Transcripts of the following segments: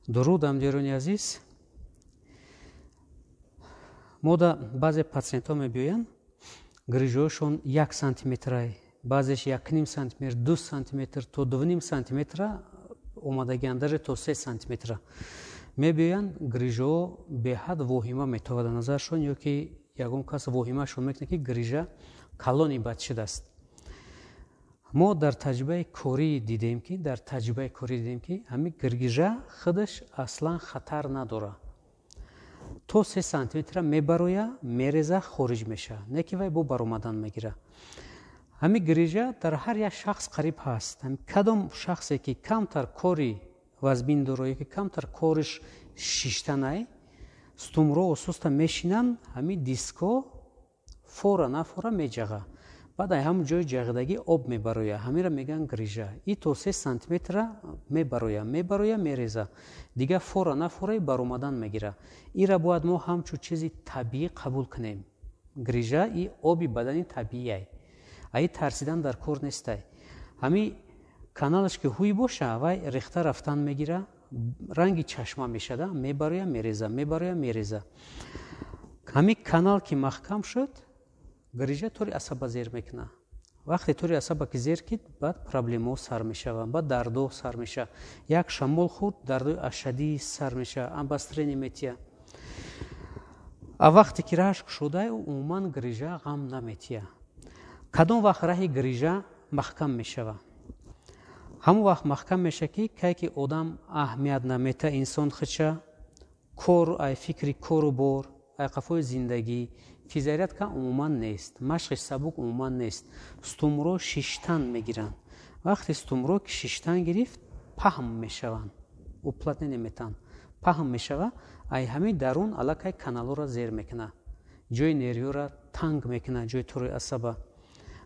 Дуруд амҷиёрони азиз. Мо да баъзе патсиентҳо мебиёянд грижаҳошон 1 сантиметрай, баъзеш 1,5 сантиметр, 2 сантиметр то 2,5 сантиметра омадагианд, даже то 3 сантиметра. Мебиёянд грижаҳо беҳад воҳима метавад дар назаршон, ё ки ягон кас воҳимашон мекунад ки грижа калони бад шудааст. мо дар таҷрибаи корӣ дидем ки ҳамин грижа худаш аслан хатар надорад. То 3 сантиметра мебароя, мереза, хориҷ меша, не ки вай бо баромадан мегира. ҳамин грижа дар ҳар як шахс қариб ҳаст. Кадом шахсе ки камтар кори вазбин дорад ё ки камтар кориш шиштанай, стумро осуста мешинанд, ҳамин дискҳо фора нафора меҷаға. баъд ай ҳамун ҷои ҷағидагӣ об мебароя, ҳамира мегӯянд грижа. И то 3 сантиметра мебароя, мереза, дигар фора нафора баромадан мегира. ира бояд мо ҳамчун чизи табиӣ қабул кунем. Грижа и оби бадани табиӣ. Аи тарсидан дар кор нестай. ҳамин каналаш ки ҳуй боша, вай рехта рафтан мегира, ранги чашма мешада, мебароя, мереза. ҳамин канал ки маҳкам шуд, грижа тори асаба зер мекунад. вақте тори асаба ки зер кид, баъд проблемаҳо сар мешаванд, баъд дардҳо сар меша. Як шамол хурд, дардҳои ашадӣ сар меша, обострение метия. А вақте ки рашк шуда, умуман грижа ғам наметия. Кадом вақт раҳи грижа маҳкам мешава? ҳамон вақт маҳкам меша ки кай ки одам аҳамият намета инсон худша, кор ай фикри кору бор, ай қафои зиндагӣ, физиология умуман нест, машқи сабук умуман нест. Стумро шиштан мегиранд. вақте стумро ки шиштан гирифт, паҳм мешаванд, уплотнение метаванд, паҳм мешава, ай ҳамин дарун аллакай каналҳоро зер мекунад, ҷои нервиҳоро танг мекунад, ҷои тори асаба,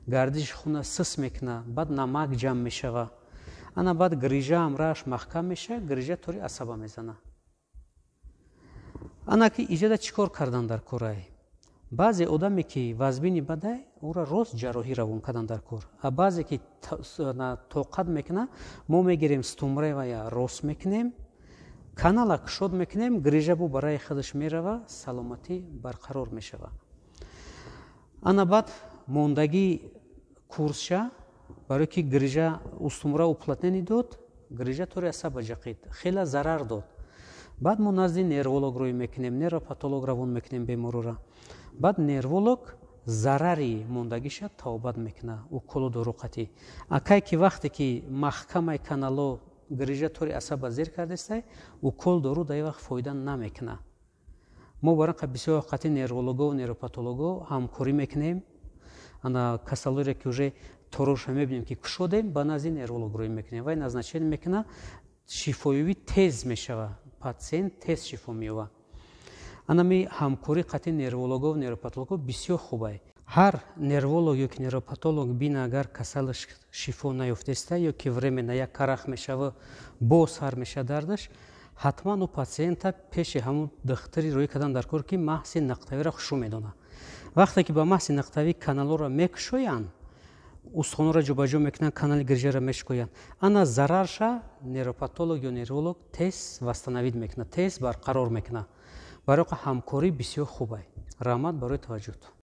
гардиши хунро сус мекунад, баъд намак ҷамъ мешава. ана баъд грижаам рааш маҳкам меша, грижа тори асаба мезанад. ана ки иҷода чӣ кор кардан дар корай? баъзе одаме ки вазбини бадай, ӯро рост ҷарроҳӣ равон кардан дар кор. А баъзе ки тоқат мекунад, мо мегирем стумраи вая рост мекунем, канала кушод мекунем, грижа бо барои худаш мерава, саломатӣ барқарор мешава. ана баъд мондагӣ курсша, барое ки грижа устумра уплотнение дод, грижа тори асаба ҷақид, хеле зарар дод. баъд мо назди нерволог рӯй мекунем, нейропатолог равон мекунем беморора. баъд нерволог зарари мондагиша тавбат мекунад, уколу доруқатӣ. А кай ки вақте ки маҳкамаи канало грижа тори асаба зер кардестай, укол дору дар вақт фоида намекунад. мо барои бисёр вақти нерволого, нейропатолого ҳамкорӣ мекунем. ана касалоре ки уже тороша мебинем ки кушодем, ба назди нерволог рӯй мекунем. вай назначение мекунад, шифоёвӣ тез мешава, патсиент тез шифо меёбад. анами ҳамкорӣ қати нерволого, нейропатолого бисёр хубай. ҳар нерволог ё ки нейропатолог бина агар касалаш шифо наёфтеста ё ки временно як карах мешава, боз сар меша дардаш, ҳатман ӯ патсиента пеши ҳамун духтари рӯй кардан дар кор ки маҳси нақтавиро хушу медонад. вақте ки ба маҳси нақтавӣ каналҳоро мекушоянд, устхонҳоро ҷобаҷо мекунанд, канали грижаро мешикоянд, ана зарарша нейропатолог ё нерволог тез восстановид мекунад, тез барқарор мекунад. барои ҳамкорӣ бисёр хубай. раҳмат барои таваҷҷӯҳтон.